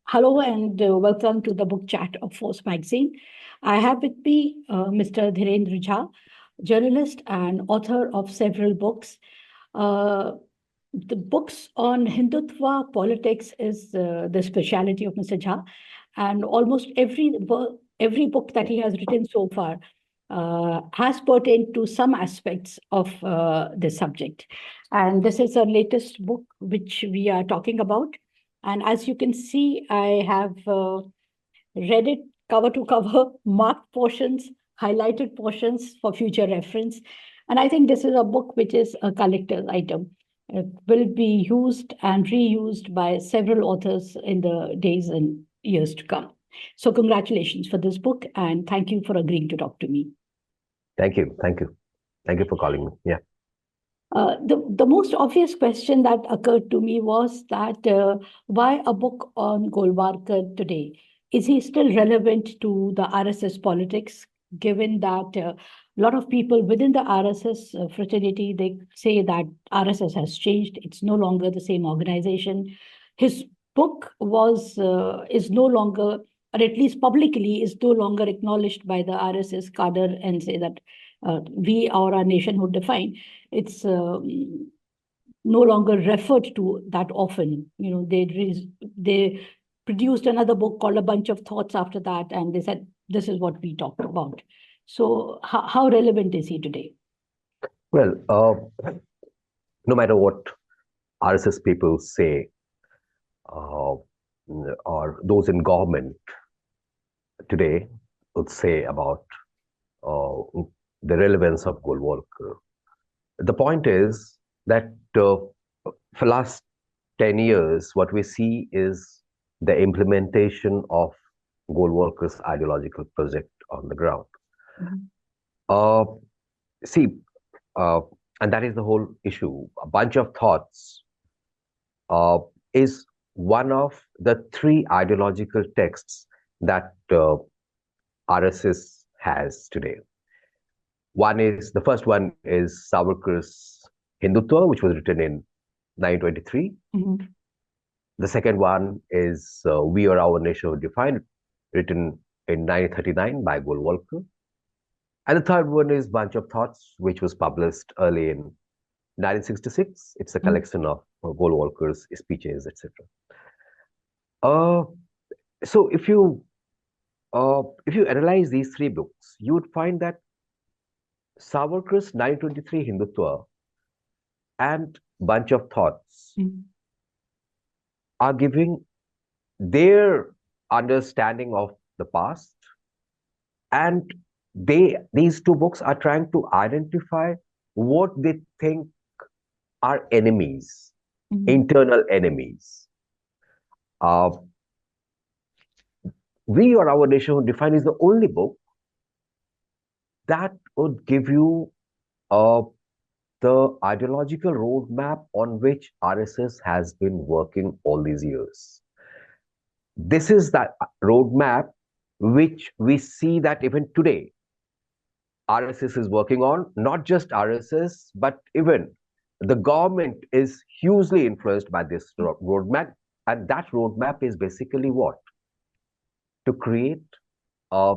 Hello and welcome to the book chat of Force Magazine. I have with me Mr. Dhirendra Jha, journalist and author of several books. Uh, the books on Hindutva politics is the specialty of Mr. Jha, and almost every book that he has written so far has pertained to some aspects of the subject. And this is our latest book, which we are talking about. And as you can see, I have read it cover to cover, marked portions, highlighted portions for future reference. And I think this is a book which is a collector's item. It will be used and reused by several authors in the days and years to come. So, congratulations for this book, and thank you for agreeing to talk to me. Thank you. Thank you. Thank you for calling me. Yeah. The most obvious question that occurred to me was that why a book on Golwalkar today? Is he still relevant to the RSS politics, given that a lot of people within the RSS fraternity, they say that RSS has changed. It's no longer the same organization. His book is no longer, or at least publicly, is no longer acknowledged by the RSS cadre and say that we or our nation would define. It's no longer referred to that often. They produced another book called A Bunch of Thoughts after that, and they said this is what we talked about. So how relevant is he today? Well, no matter what RSS people say, or those in government today would say about the relevance of Golwalkar, the point is that for last 10 years, what we see is the implementation of Golwalkar's ideological project on the ground. Mm-hmm. See, and that is the whole issue. A Bunch of Thoughts is one of the three ideological texts that RSS has today. The first one is Savarkar's Hindutva, which was written in 1923. Mm-hmm. The second one is We Are Our Nation Defined, written in 1939 by Golwalkar. And the third one is Bunch of Thoughts, which was published early in 1966. It's a collection of Golwalkar's speeches, etc. So if you analyze these three books, you would find that Savarkar's 1923 Hindutva and Bunch of Thoughts are giving their understanding of the past, and these two books are trying to identify what they think are enemies, internal enemies. We Or Our Nation Defined is the only book that would give you the ideological roadmap on which RSS has been working all these years. This is that roadmap which we see that even today RSS is working on. Not just RSS, but even the government is hugely influenced by this roadmap. And that roadmap is basically what? To create a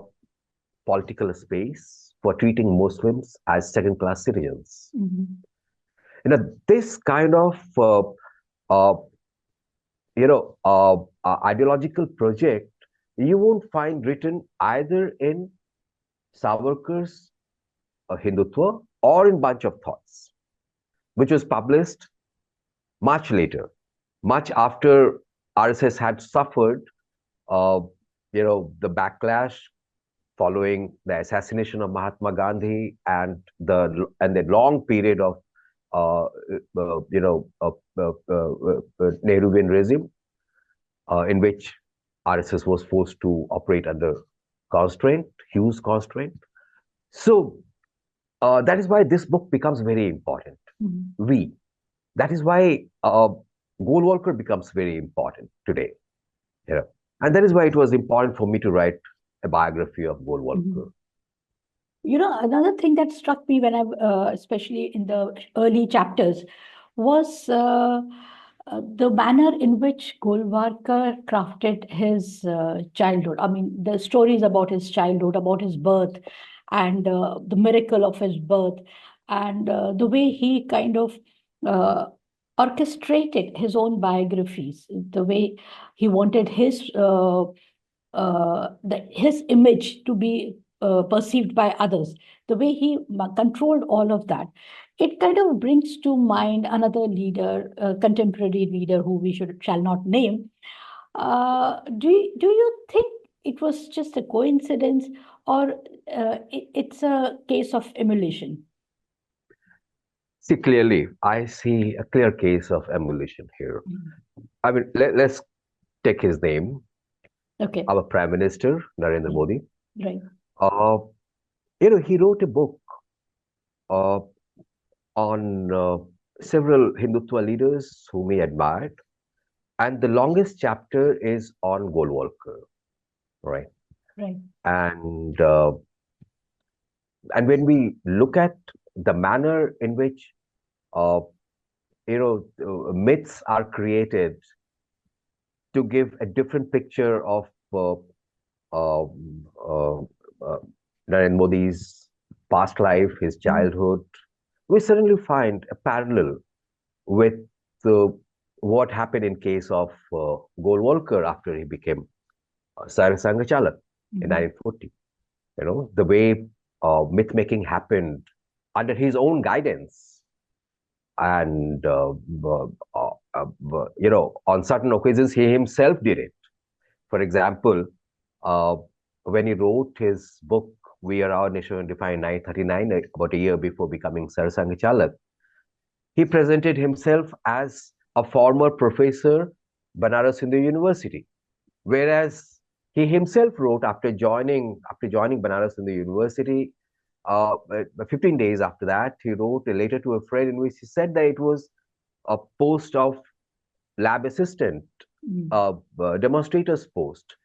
political space for treating Muslims as second-class citizens. Mm-hmm. This kind of ideological project you won't find written either in Savarkar's Hindutva or in Bunch of Thoughts, which was published much later, much after RSS had suffered the backlash following the assassination of Mahatma Gandhi and the long period of Nehruvian regime, in which RSS was forced to operate under constraint, huge constraint. So that is why this book becomes very important. Mm-hmm. That is why Golwalkar becomes very important today. Yeah. And that is why it was important for me to write a biography of Golwalkar. Another thing that struck me when especially in the early chapters, was the manner in which Golwalkar crafted his childhood. I mean, the stories about his childhood, about his birth, and the miracle of his birth, and the way he kind of uh, orchestrated his own biographies, the way he wanted his image to be perceived by others, the way he controlled all of that, it kind of brings to mind another leader, a contemporary leader who we shall not name. Do you think it was just a coincidence, or it's a case of emulation? See, clearly, I see a clear case of emulation here. Mhm. I mean, let's take his name, Okay, our Prime Minister, Narendra Modi. right. Uh, he wrote a book uh, on several Hindutva leaders whom he admired, and the longest chapter is on Golwalkar, right? Right. And uh, and when we look at the manner in which uh, myths are created to give a different picture of uh, uh, uh, Narendra Modi's past life, his Mhm. childhood, we certainly find a parallel with what happened in case of Golwalkar after he became Sarasangachalak in Mhm. 1940. The way myth making happened under his own guidance, and on certain occasions he himself did it. For example, uh, when he wrote his book "We Are Our Nation Defined" 1939, about a year before becoming Sarasangachalak, he presented himself as a former professor, Banaras Hindu University, whereas he himself wrote after joining Banaras Hindu University. 15 days after that, he wrote a letter to a friend in which he said that it was a post of lab assistant, Mhm. demonstrator's post,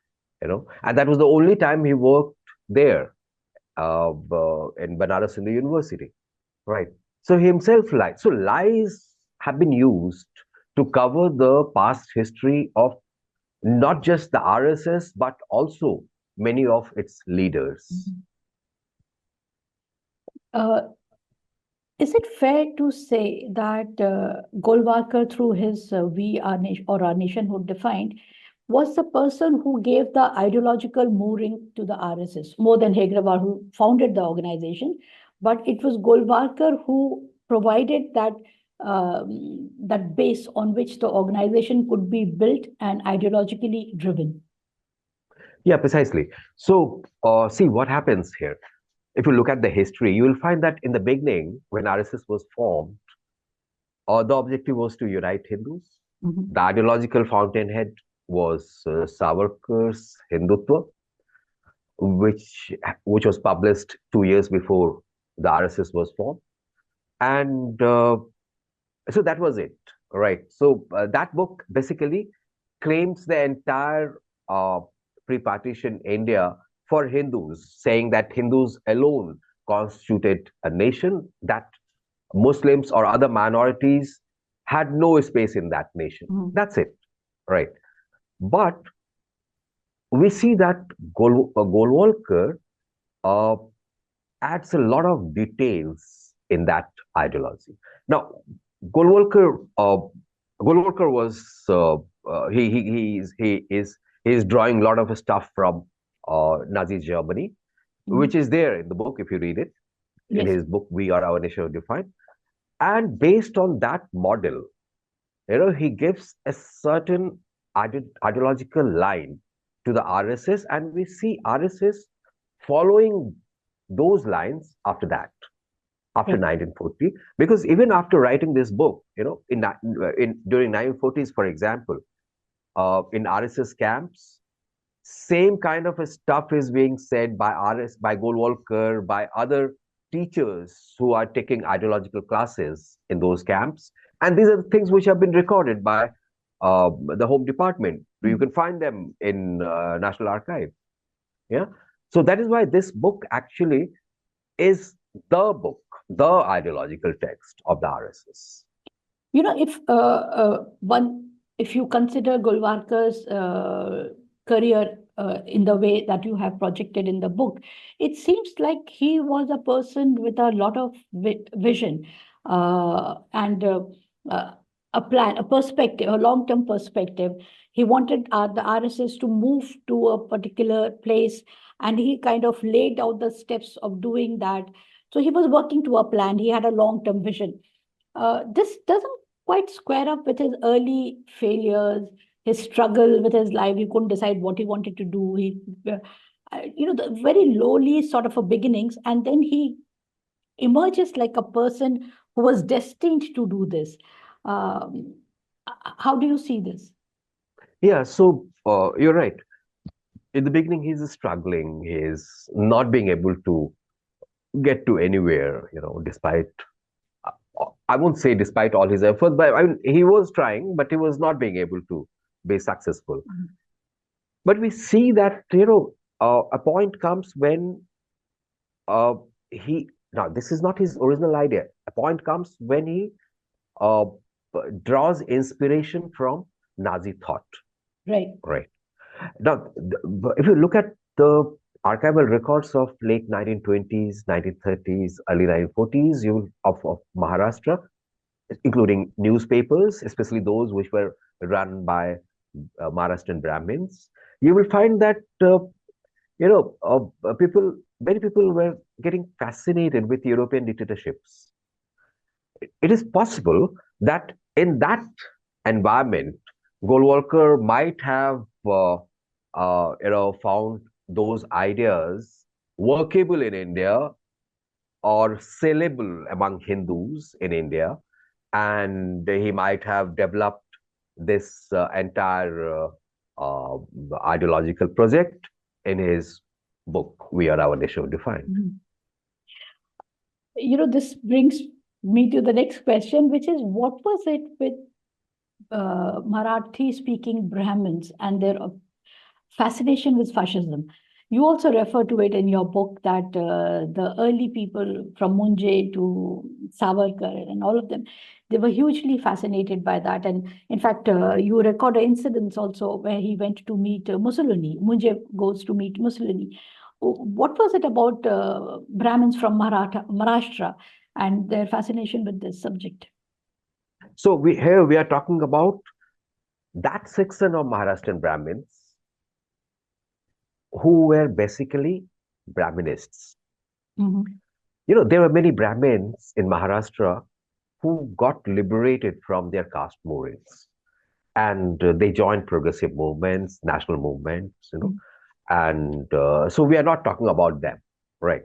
and that was the only time he worked there in Banaras Hindu University. Right. So he himself lied. So lies have been used to cover the past history of not just the RSS, but also many of its leaders. Mhm. Uh, Is it fair to say that Golwalkar, through his We Our Nation or Our Nationhood Defined, was the person who gave the ideological mooring to the RSS more than Hegrawar, who founded the organization? But it was Golwalkar who provided that base on which the organization could be built and ideologically driven. Yeah, precisely. So, see what happens here. If you look at the history, you will find that in the beginning, when RSS was formed, the objective was to unite Hindus. Mhm. The ideological fountainhead was Savarkar's Hindutva, which was published 2 years before the RSS was formed, and so that was it, right? So that book basically claims the entire uh, pre-partition India for Hindus, saying that Hindus alone constituted a nation, that Muslims or other minorities had no space in that nation. Mhm. That's it, right? But we see that Golwalkar uh, adds a lot of details in that ideology. Now, Golwalkar, uh, Golwalkar was he is drawing a lot of stuff from Nazi Germany, which Mhm. is there in the book if you read it, in Yes. his book "We Are Our Nation Defined," and based on that model, he gives a certain ideological line to the RSS, and we see RSS following those lines after that, after Right. 1940, because even after writing this book, in during 1940s, for example, in RSS camps, same kind of a stuff is being said by by Golwalkar, by other teachers who are taking ideological classes in those camps, and these are the things which have been recorded by the Home Department. You Mhm. can find them in National Archive. Yeah, so that is why this book actually is the book, the ideological text of the RSS. If you consider Golwalkar's career in the way that you have projected in the book, it seems like he was a person with a lot of vision and a plan, a perspective, a long-term perspective. He wanted the RSS to move to a particular place, and he kind of laid out the steps of doing that. So he was working to a plan. He had a long-term vision. This doesn't quite square up with his early failures, his struggle with his life. He couldn't decide what he wanted to do. The very lowly sort of a beginnings, and then he emerges like a person who was destined to do this. Um, how do you see this? Yeah, so you're right. In the beginning, he's struggling. He's not being able to get to anywhere, despite, I won't say despite all his efforts, but I mean, he was trying, but he was not being able to be successful. Mhm. But we see that, a point comes when uh, now this is not his original idea. A point comes when he uh, draws inspiration from Nazi thought. Right. Right. Now, if you look at the archival records of late 1920s, 1930s, early 1940s, of Maharashtra, including newspapers, especially those which were run by Maharashtrian Brahmins, you will find that many people were getting fascinated with European dictatorships. It is possible that in that environment, Golwalkar might have found those ideas workable in India or sellable among Hindus in India, and he might have developed this entire ideological project in his book, We Are Our Nation Defined. Mhm. This brings me to the next question, which is what was it with Marathi-speaking Brahmins and their fascination with fascism? You also refer to it in your book that the early people from Munje to Savarkar and all of them, they were hugely fascinated by that. And in fact, you record incidents also where he went to meet Mussolini. Munje goes to meet Mussolini. What was it about Brahmins from Maharashtra and their fascination with this subject? So here we are talking about that section of Maharashtrian Brahmins who were basically Brahminists. Mm-hmm. There were many Brahmins in Maharashtra who got liberated from their caste moorings, and they joined progressive movements, national movements, Mm-hmm. and so we are not talking about them, right?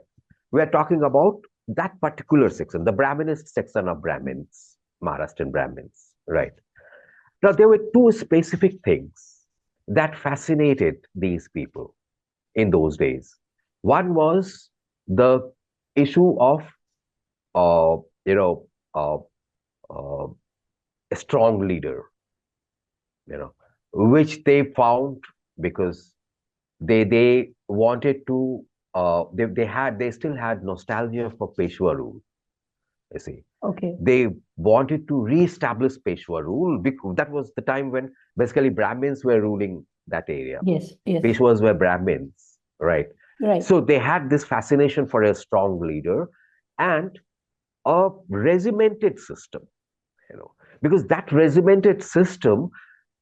We are talking about that particular section, the Brahminist section of Brahmins, Maharashtrian Brahmins, right? Now, there were two specific things that fascinated these people in those days. One was the issue of, uh, you know, uh, uh, a strong leader, which they found because they wanted to, they still had nostalgia for Peshwa rule. You see, Okay. they wanted to re-establish Peshwa rule because that was the time when basically Brahmins were ruling that area. Yes, yes. Peshwas were Brahmins, right? Right. So they had this fascination for a strong leader and a regimented system, because that regimented system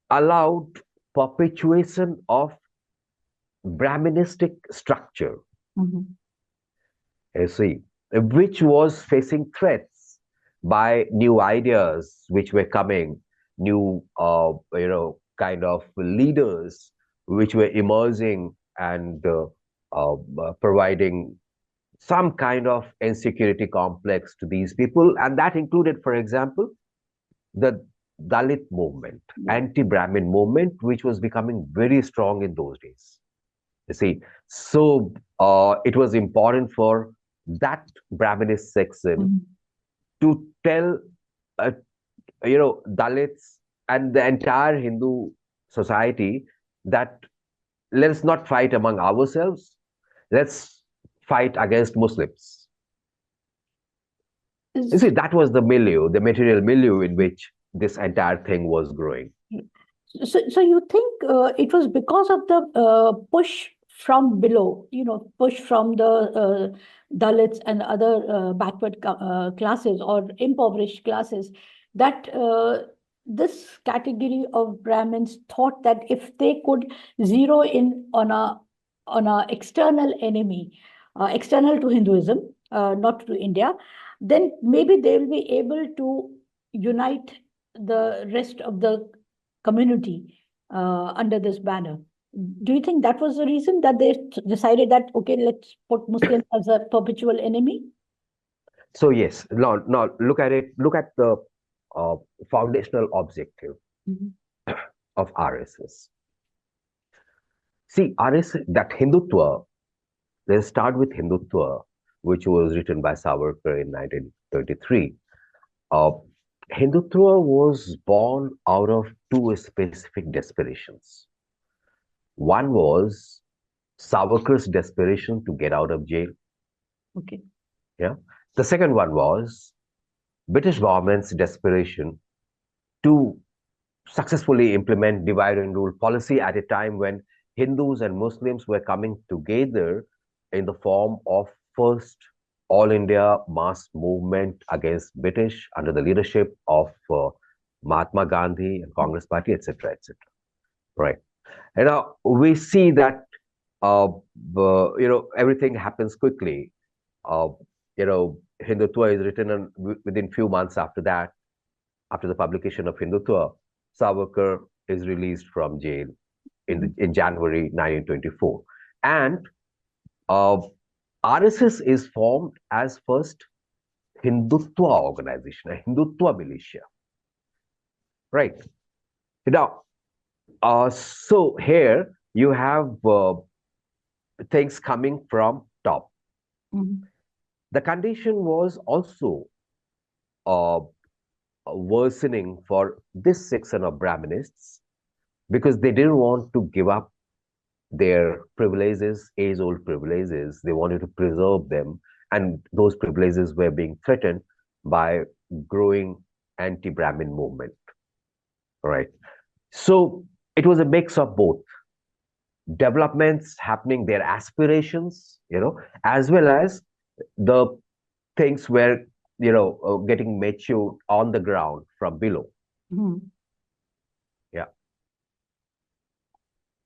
allowed perpetuation of Brahministic structure, Mm-hmm. you see, which was facing threats by new ideas which were coming, new, kind of leaders which were emerging and providing some kind of insecurity complex to these people. And that included, for example, the Dalit movement, anti-Brahmin movement, which was becoming very strong in those days. You see, so it was important for that Brahminist section Mm-hmm. to tell, uh, Dalits and the entire Hindu society that let's not fight among ourselves, let's fight against Muslims. You see, that was the milieu, the material milieu in which this entire thing was growing. So you think it was because of the push from below, push from the Dalits and other backward classes or impoverished classes, that this category of Brahmins thought that if they could zero in on a external enemy, external to Hinduism, not to India, then maybe they will be able to unite the rest of the community under this banner. Do you think that was the reason that they decided that, okay, let's put Muslims as a perpetual enemy? So yes, now look at it. Look at the uh, foundational objective Mhm. of RSS. See, RSS, that Hindutva. Let's start with Hindutva, which was written by Savarkar in 1933. Uh, Hindutva was born out of two specific desperations. One was Savarkar's desperation to get out of jail. Okay. Yeah. The second one was British government's desperation to successfully implement divide and rule policy at a time when Hindus and Muslims were coming together in the form of first all India mass movement against British under the leadership of Mahatma Gandhi and Congress Party, etc., etc. Right. And now we see that everything happens quickly. Uh, Hindutva is written within few months after that. After the publication of Hindutva, Savarkar is released from jail in January 1924. And uh, RSS is formed as first Hindutva organization, a Hindutva militia. Right. Now, so here you have things coming from top. Mhm. The condition was also uh, worsening for this section of Brahminists because they didn't want to give up their privileges, age-old privileges. They wanted to preserve them, and those privileges were being threatened by growing anti-Brahmin movement. Right. So it was a mix of both developments happening, their aspirations, as well as the things were, getting matured on the ground from below. Mhm. Yeah.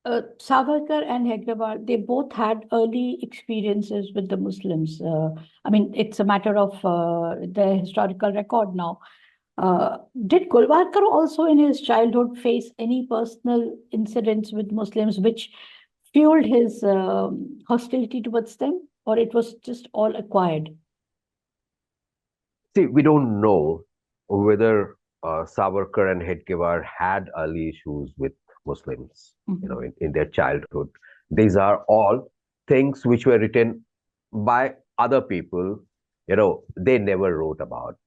Savarkar and Hedgewar, they both had early experiences with the Muslims. I mean, it's a matter of the historical record now. Did Golwalkar also in his childhood face any personal incidents with Muslims which fueled his hostility towards them, or it was just all acquired? See, we don't know whether Savarkar and Hedgewar had early issues with Muslims, Mhm. in their childhood. These are all things which were written by other people. They never wrote about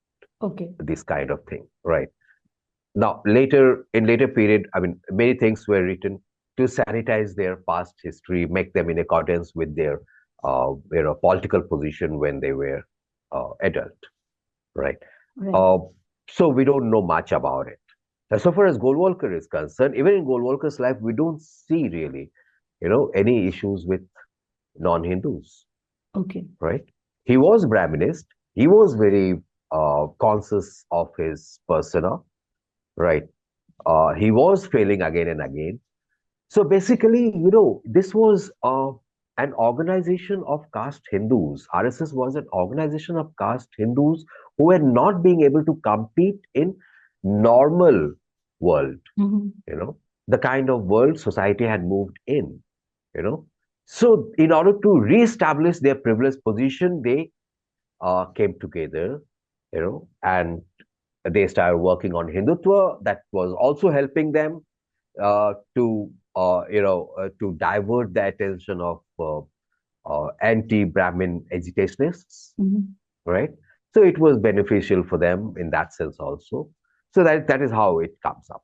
Okay. this kind of thing, right? Now, later period, I mean, many things were written to sanitize their past history, make them in accordance with their, political position when they were adult, right? Right. Uh, so we don't know much about it. Now, so far as Golwalkar is concerned, even in Golwalkar's life, we don't see really, any issues with non-Hindus, Okay. right? He was Brahminist. He was very conscious of his persona, right? He was failing again and again. So basically, this was an organization of caste Hindus. RSS was an organization of caste Hindus who were not being able to compete in normal world, Mhm. the kind of world society had moved in, you know. So in order to reestablish their privileged position, they came together, and they started working on Hindutva. That was also helping them to divert the attention of anti-Brahmin agitationists, Mhm. right? So it was beneficial for them in that sense also. So that is how it comes up.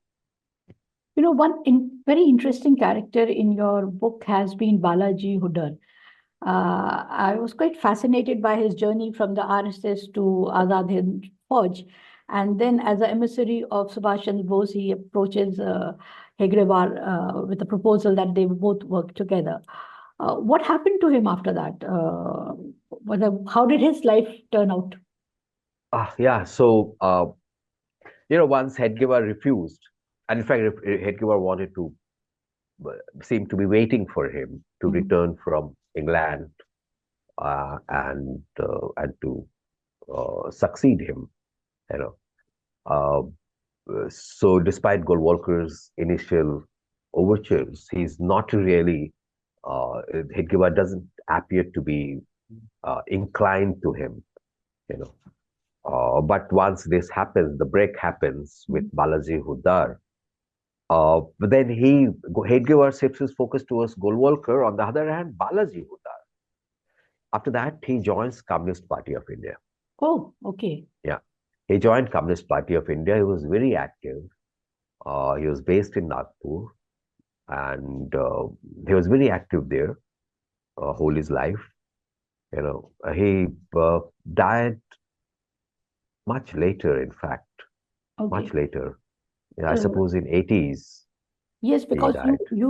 One very interesting character in your book has been Balaji Hooder. I was quite fascinated by his journey from the RSS to Azad Hind Fauj. And then, as an emissary of Subhash Chandra Bose, he approaches Hegrawar with a proposal that they both work together. What happened to him after that? How did his life turn out? Yeah, so once Hedgewar refused, and in fact, Hedgewar wanted to seemed to be waiting for him to Mhm. return from England and to succeed him. You know, uh, so despite Golwalkar's initial overtures, he's not really. Hedgewar doesn't appear to be inclined to him. You know, but once this happens, the break happens with Mhm. Balaji Huddar. But then Hedgewar shifts his focus towards Golwalkar. On the other hand, Balaji Huddar. After that, he joins Communist Party of India. Oh, okay. Yeah, he joined Communist Party of India. He was very active. He was based in Nagpur, and he was very active there whole his life. He died much later. In fact, much Okay. later. Yeah, I Uh, suppose in 80s yes, he because you died. you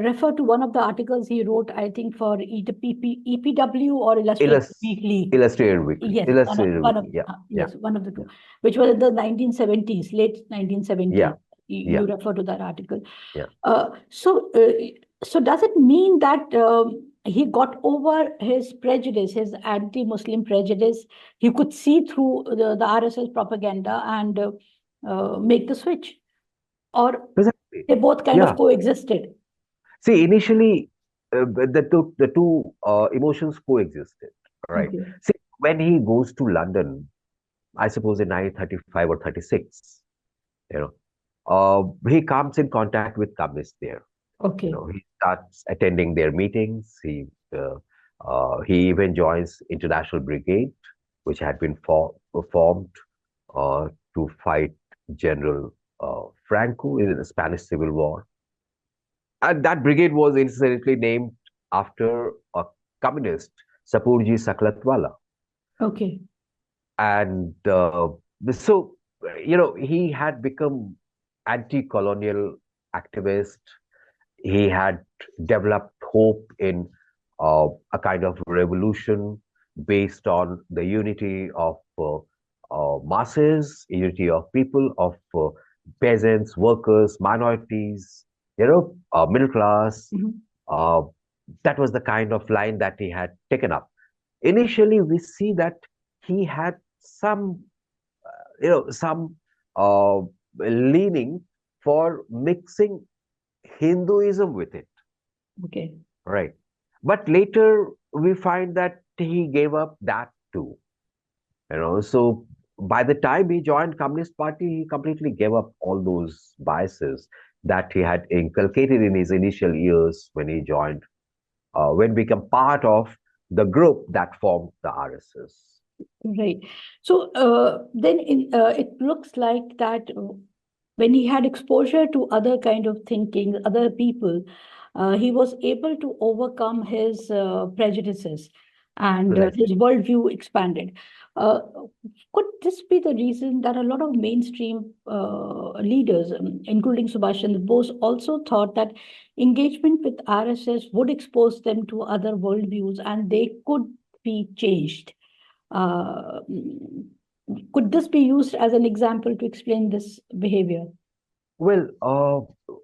refer to one of the articles he wrote, I think, for EPW or Illustrated Illus- Weekly. Illustrated Weekly. Yes, Illustrated one of Weekly. Yeah, yeah, yes, one of the two, yeah, which was in the 1970s, late 1970s. yeah, You yeah, refer to that article. yeah. Uh, so, uh, so does it mean that he got over his prejudice, his anti-Muslim prejudice? He could see through the RSS propaganda and make the switch, or Exactly. they both kind of Yeah. coexisted? See, initially, the two emotions coexisted. Right. Okay. See, when he goes to London, I suppose in 1935 or 36, you know, he comes in contact with communists there. Okay. He starts attending their meetings. He even joins International Brigade, which had been formed to fight General Franco in the Spanish Civil War. And that brigade was incidentally named after a communist, Sapurji Saklatwala. Okay. And so, he had become anti-colonial activist. He had developed hope in a kind of revolution based on the unity of masses, unity of people, of peasants, workers, minorities, middle class. Mhm. Uh, that was the kind of line that he had taken up. Initially, we see that he had some leaning for mixing Hinduism with it, Okay. right? But later we find that he gave up that too. So by the time he joined Communist Party, he completely gave up all those biases that he had inculcated in his initial years when he joined, when become part of the group that formed the RSS. Right. So then it looks like that when he had exposure to other kind of thinking, other people, he was able to overcome his prejudices and his Precisely. worldview expanded. Uh, could this be the reason that a lot of mainstream leaders, including Subhash Chandra Bose, also thought that engagement with RSS would expose them to other worldviews and they could be changed? Uh, could this be used as an example to explain this behavior? Well,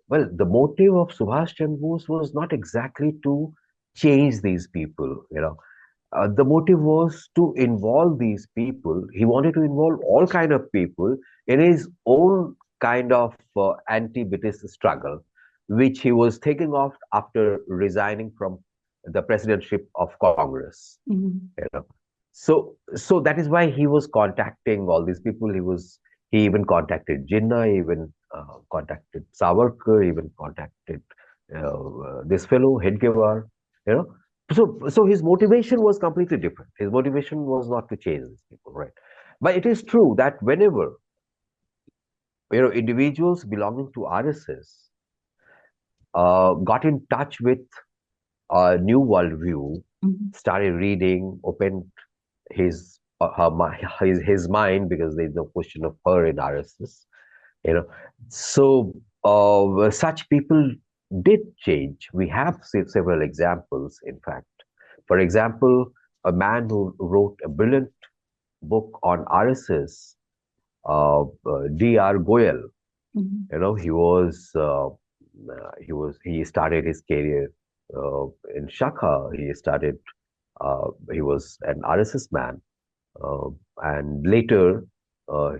the motive of Subhash Chandra Bose was not exactly to change these people. The motive was to involve these people. He wanted to involve all kind of people in his own kind of anti-British struggle, which he was taking off after resigning from the presidentship of Congress. Mhm. You know, so that is why he was contacting all these people. He even contacted Jinnah, he even contacted Savarkar, even contacted this fellow Hedgewar. You know, so his motivation was completely different. His motivation was not to change these people, right? But it is true that whenever individuals belonging to RSS got in touch with a new worldview, Mhm. started reading, opened his his mind, because there's no question of her in RSS. You know, so such people did change. We have several examples, in fact. For example, a man who wrote a brilliant book on RSS, D.R. Goyal. Mhm. He started his career in Shakha. He was an RSS man, uh, and later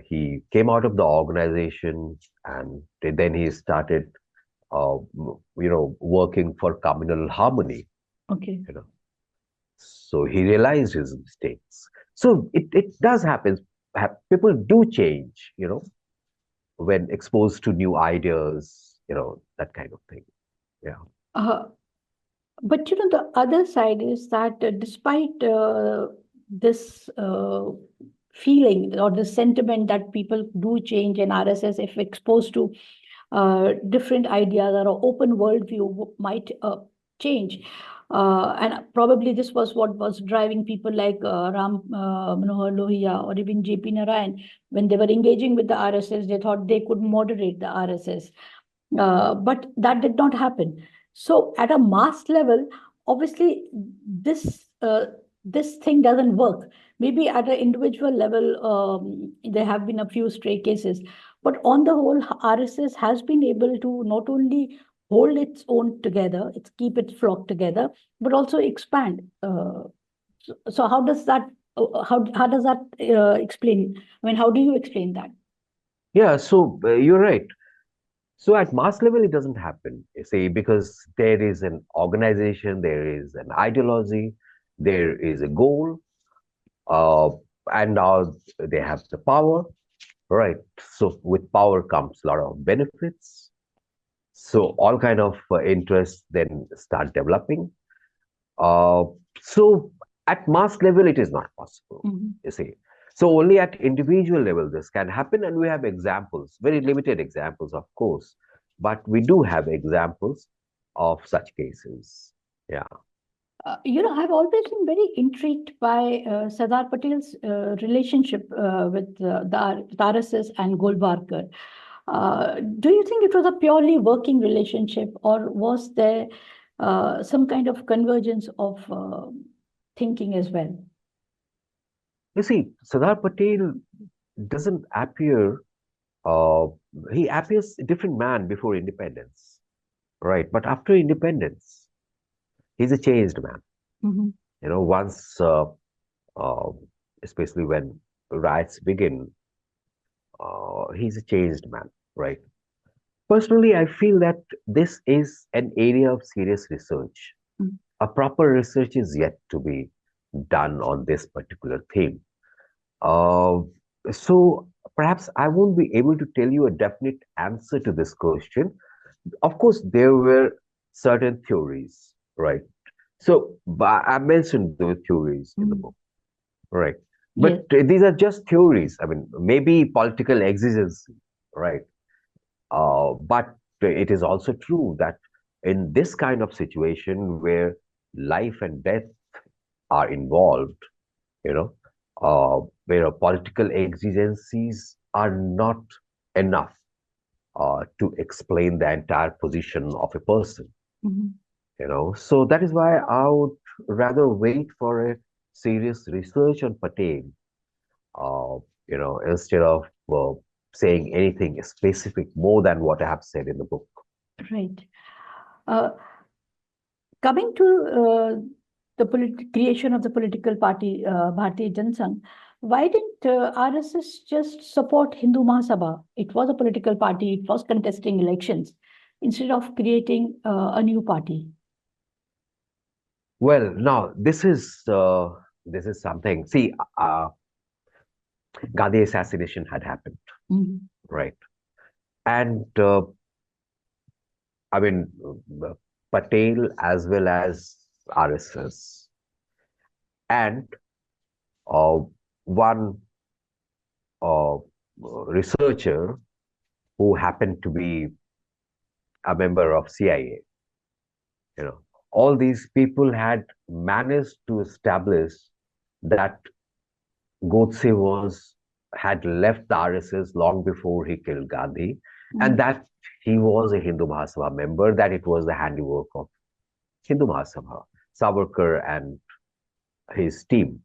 he came out of the organization, and then he started, working for communal harmony. Okay. You know, so he realized his mistakes. So it does happen. People do change. When exposed to new ideas. That kind of thing. Yeah. Uh, but the other side is that despite this feeling or the sentiment that people do change in RSS if exposed to different ideas or an open worldview might change. And probably this was what was driving people like Ram Manohar Lohia or even JP Narayan. When they were engaging with the RSS, they thought they could moderate the RSS. But that did not happen. So at a mass level, obviously, this thing doesn't work. Maybe at an individual level, there have been a few stray cases, but on the whole, RSS has been able to not only hold its own together, it's keep its flock together, but also expand. So how does that how does that explain? I mean, how do you explain that? Yeah. So you're right. So at mass level, it doesn't happen. You see, because there is an organization, there is an ideology, there is a goal, uh, and now they have the power, right? So with power comes a lot of benefits. So all kind of interests then start developing. Uh, so at mass level, it is not possible, Mhm. you see. So only at individual level this can happen, and we have examples, very limited examples, of course, but we do have examples of such cases. Yeah. I've always been very intrigued by Sardar Patel's relationship with the RSS and Golwalkar. Do you think it was a purely working relationship, or was there some kind of convergence of thinking as well? You see, Sardar Patel doesn't appear, uh, he appears a different man before independence, right? But after independence, he's a changed man. Mhm. Once, uh, especially when riots begin, he's a changed man, right? Personally, I feel that this is an area of serious research. Mm. A proper research is yet to be done on this particular theme. Uh, so perhaps I won't be able to tell you a definite answer to this question. Of course, there were certain theories, right? So I mentioned those theories in the Mm. book, right? But Yes. these are just theories. I mean, maybe political exigency, right? But it is also true that in this kind of situation where life and death are involved, you know, where political exigencies are not enough to explain the entire position of a person. Mhm. So that is why I would rather wait for a serious research on Patel, uh, instead of saying anything specific more than what I have said in the book. Right. Uh, Coming to the creation of the political party, Bharatiya Janasangh, why didn't RSS just support Hindu Mahasabha? It was a political party, it was contesting elections, instead of creating a new party. Well, now this is something. See, Gandhi assassination had happened, Mhm. right? And I mean, Patel as well as RSS, and uh, one researcher who happened to be a member of CIA. You know, all these people had managed to establish that Godse had left the RSS long before he killed Gandhi, and Mm. that he was a Hindu Mahasabha member, that it was the handiwork of Hindu Mahasabha, Savarkar and his team,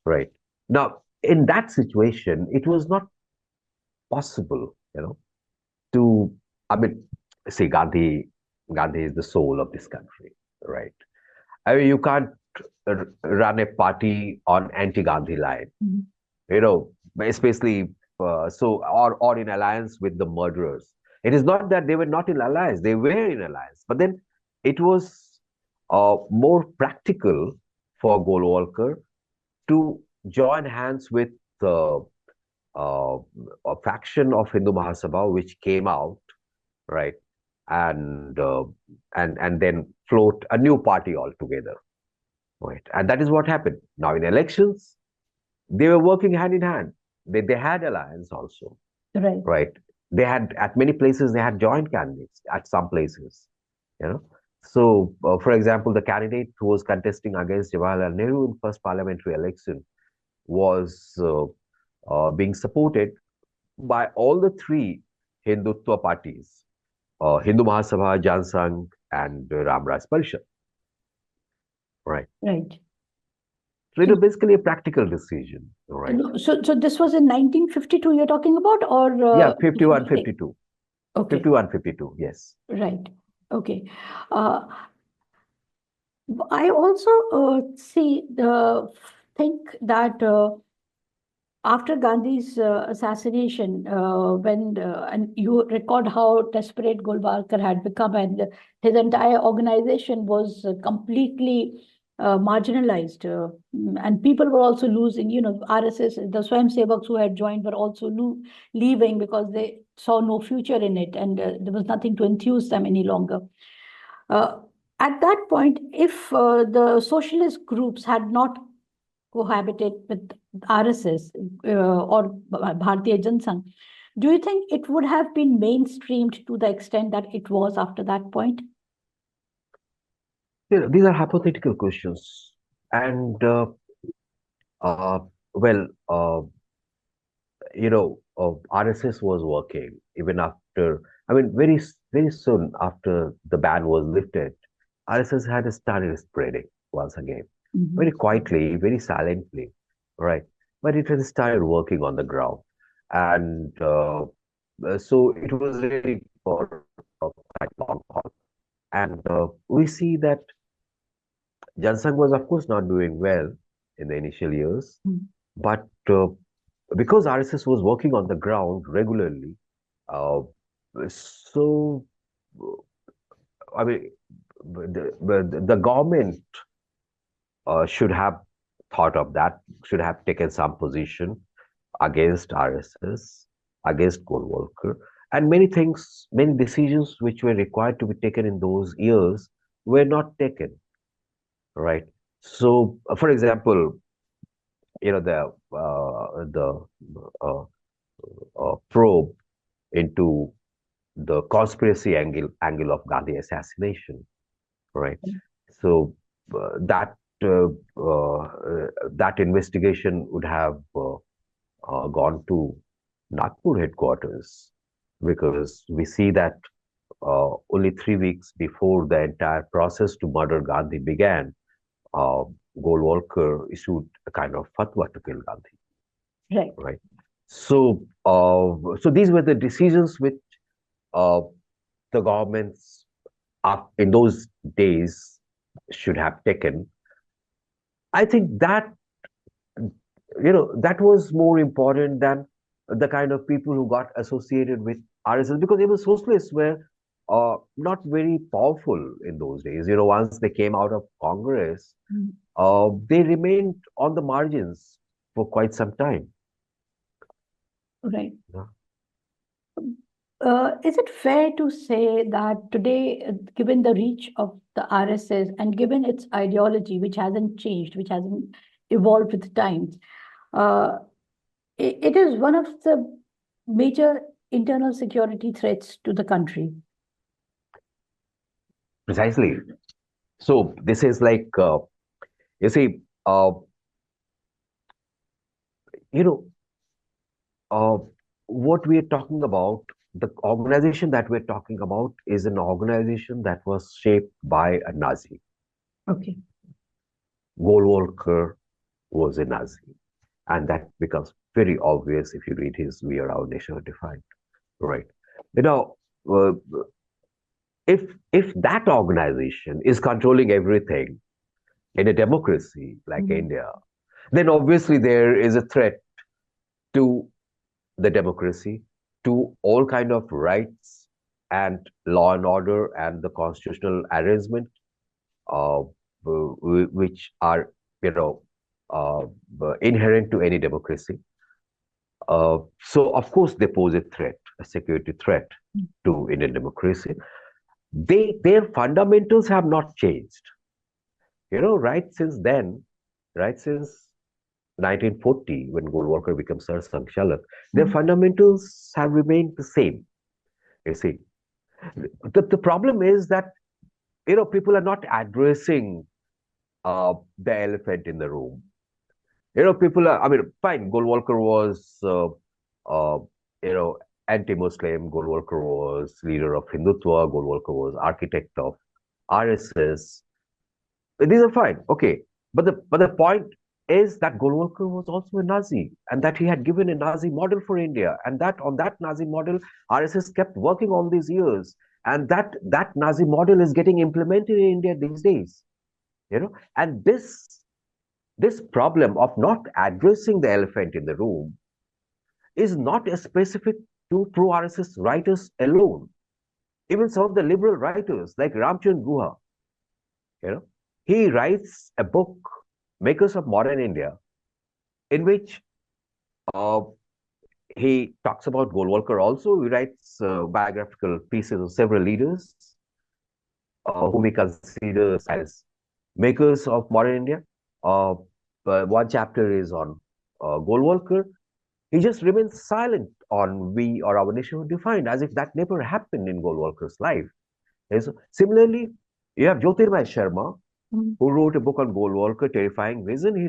right? Now, in that situation, it was not possible, to, I mean, see, Gandhi is the soul of this country, right? I mean, you can't run a party on anti-Gandhi line, Mm. you know, especially or in alliance with the murderers. It is not that they were not in alliance; they were in alliance. But then it was more practical for Golwalkar to join hands with uh, a faction of Hindu Mahasabha which came out, right, and and then float a new party altogether, right, and that is what happened. Now in elections, they were working hand in hand. They had alliance also, Right. right? They had at many places they had joint candidates at some places, you know. So, for example, the candidate who was contesting against Jawaharlal Nehru in first parliamentary election was being supported by all the three Hindutva parties, Hindu Mahasabha, Jan Sangh, and Ram Raj Parishad, right? Right. So it was basically a practical decision, right? No, so this was in 1952 you're talking about, or Yeah, this was 51, later? 52. Okay, 51, 52, yes. right. Okay. Uh, I also think that after Gandhi's assassination, and you record how desperate Golwalkar had become, and his entire organization was completely marginalized, and people were also losing. RSS, the Swayam Sevaks who had joined were also leaving because they saw no future in it, and there was nothing to enthuse them any longer. Uh, at that point, if the socialist groups had not cohabited with RSS or Bharatiya Jansangh, do you think it would have been mainstreamed to the extent that it was after that point? These are hypothetical questions. And, uh, well, RSS was working even after, I mean, very soon after the ban was lifted, RSS had started spreading once again, very Mhm. quietly, very silently, right? But it had started working on the ground. And so it was really for a quite long haul. And we see that Jansang was, of course, not doing well in the initial years, Mhm. but because RSS was working on the ground regularly, uh, so I mean, the government should have thought of that, should have taken some position against RSS, against Golwalkar, and many things, many decisions which were required to be taken in those years were not taken, right? So, for example, the uh, probe into the conspiracy angle of Gandhi assassination, right? So uh, that investigation would have gone to Nagpur headquarters, because we see that only 3 weeks before the entire process to murder Gandhi began, uh, Golwalkar issued a kind of fatwa to kill Gandhi, Right. right? So these were the decisions which uh, the governments in those days should have taken. I think that that was more important than the kind of people who got associated with RSS, because even socialists were not very powerful in those days. Once they came out of Congress, Mhm. they remained on the margins for quite some time. Right. Yeah. Is it fair to say that today, given the reach of the RSS and given its ideology, which hasn't changed, which hasn't evolved with times, uh, it is one of the major internal security threats to the country? Precisely. So this is like, you see, you know, uh, what we are talking about, the organization that we're talking about is an organization that was shaped by a Nazi. Okay. Golwalkar was a Nazi. And that becomes very obvious if you read his We Are Our Nation Defined. Right. You know, uh, if that organization is controlling everything in a democracy like Mhm. India, then obviously there is a threat to the democracy, to all kind of rights and law and order and the constitutional arrangement, uh, which are you know uh, inherent to any democracy. So of course they pose a threat, a security threat to Indian democracy. Their fundamentals have not changed. Right since then, right since 1940, when Golwalkar becomes Sar Sanchalak, their Mhm. fundamentals have remained the same. You see, the problem is that people are not addressing the elephant in the room. People are. I mean, fine. Golwalkar was, uh, you know, anti-Muslim. Golwalkar was leader of Hindutva. Golwalkar was architect of RSS. These are fine, okay. But the point is that Golwalkar was also a Nazi, and that he had given a Nazi model for India, and that on that Nazi model, RSS kept working all these years, and that Nazi model is getting implemented in India these days. And this problem of not addressing the elephant in the room is not specific to pro RSS writers alone. Even some of the liberal writers like Ramchand Guha, you know, he writes a book, Makers of Modern India, in which uh, he talks about Golwalkar also. He writes biographical pieces of several leaders whom he considers as makers of modern India. Uh, One chapter is on Golwalkar. He just remains silent on We or Our Nation Were Defined, as if that never happened in Golwalkar's life. Similarly, you have Jyotirmay Sharma, Mhm. who wrote a book on Golwalkar, Terrifying Vision. He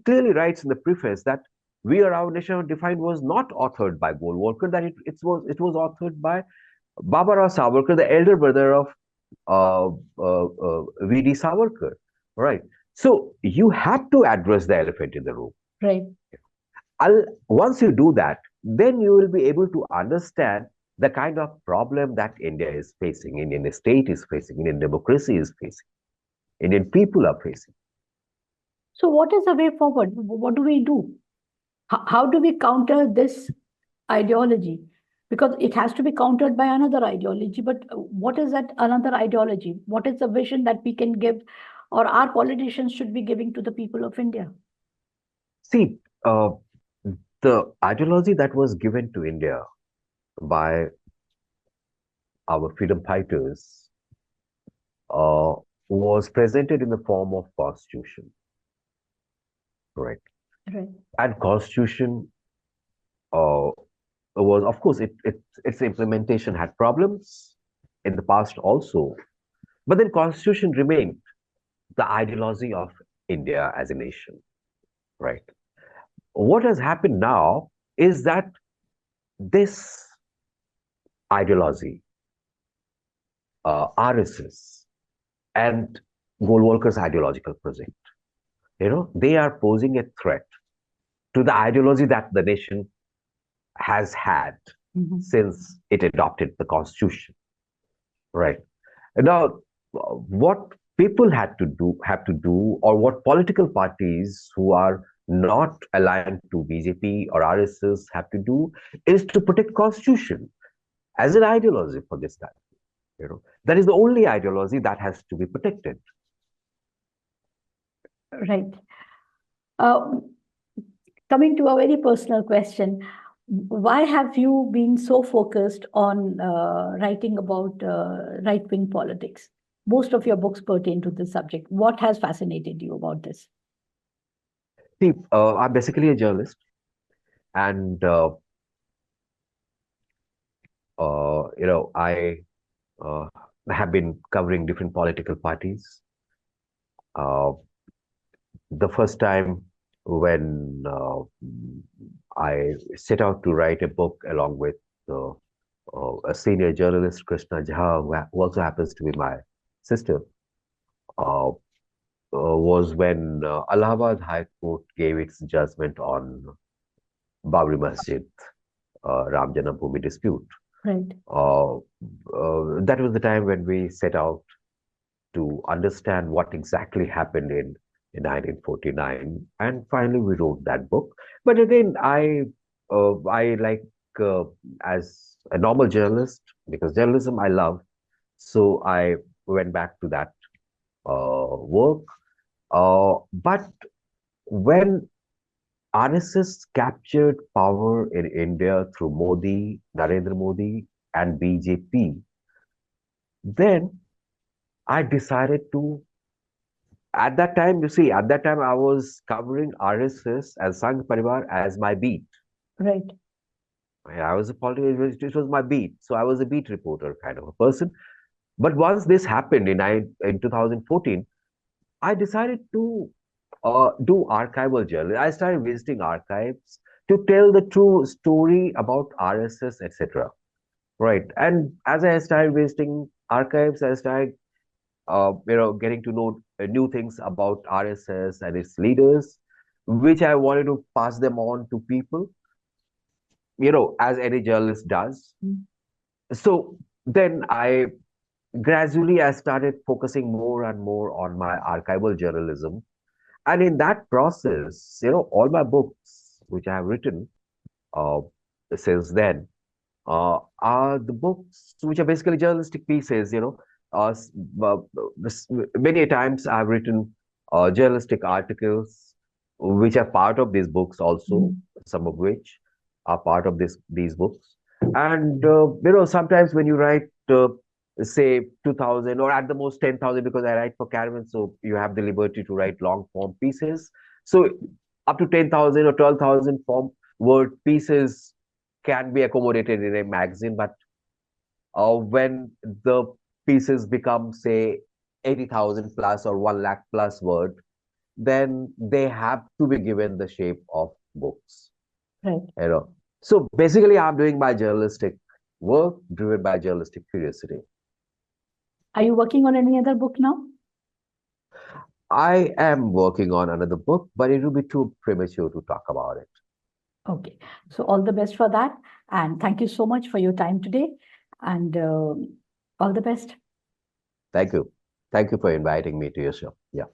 clearly writes in the preface that We Are Our Nation Defined was not authored by Golwalkar, that it was authored by Babarao Savarkar, the elder brother of V.D. Savarkar. Right. So you have to address the elephant in the room. Right. Once you do that, then you will be able to understand the kind of problem that India is facing, Indian state is facing, Indian democracy is facing, Indian people are facing. So, what is the way forward? What do we do? How do we counter this ideology? Because it has to be countered by another ideology. But what is that another ideology? What is the vision that we can give, or our politicians should be giving to the people of India? See, the ideology that was given to India by our freedom fighters uh, was presented in the form of constitution, right? Right. And constitution uh, was, of course, its implementation had problems in the past also, but then constitution remained the ideology of India as a nation, right? What has happened now is that this ideology, RSS and Golwalkar's ideological project, they are posing a threat to the ideology that the nation has had Mhm. since it adopted the constitution, right? Now, what people have to do, or what political parties who are not aligned to BJP or RSS have to do, is to protect constitution as an ideology for this country. That is the only ideology that has to be protected. Right. Uh, Coming to a very personal question, why have you been so focused on writing about right-wing politics? Most of your books pertain to this subject. What has fascinated you about this? See, I'm basically a journalist, and I uh, have been covering different political parties. Uh, the first time when I set out to write a book along with uh, a senior journalist, Krishna Jha, who also happens to be my sister, uh, was when Allahabad High Court gave its judgment on Babri Masjid, Ram Janambhoomi dispute. Right. That was the time when we set out to understand what exactly happened in 1949, and finally we wrote that book. But again, I like as a normal journalist, because journalism I love, so I went back to that work. But when RSS captured power in India through Modi, Narendra Modi, and BJP, then I decided to. At that time, you see, at that time I was covering RSS and Sangh Parivar as my beat. Right. I was a politician, it was my beat. So I was a beat reporter kind of a person. But once this happened in 2014, I decided to do archival journalism. I started visiting archives to tell the true story about RSS, etc. Right. And as I started visiting archives, I started getting to know new things about RSS and its leaders, which I wanted to pass them on to people, as any journalist does. Mm. So then I started focusing more and more on my archival journalism. And in that process, all my books, which I have written uh, since then, are the books which are basically journalistic pieces. Uh, s- uh, Many times I've written journalistic articles which are part of these books also, some of which are part of these books. And sometimes when you write, say 2,000 or at the most 10,000, because I write for Caravan, so you have the liberty to write long form pieces. So up to 10,000 or 12,000 form word pieces can be accommodated in a magazine, but when the pieces become, say, 80,000 plus or 1 lakh plus word, then they have to be given the shape of books. Right. So basically, I'm doing my journalistic work driven by journalistic curiosity. Are you working on any other book now? I am working on another book, but it will be too premature to talk about it. Okay. So all the best for that. And thank you so much for your time today. And all the best. Thank you. Thank you for inviting me to your show. Yeah.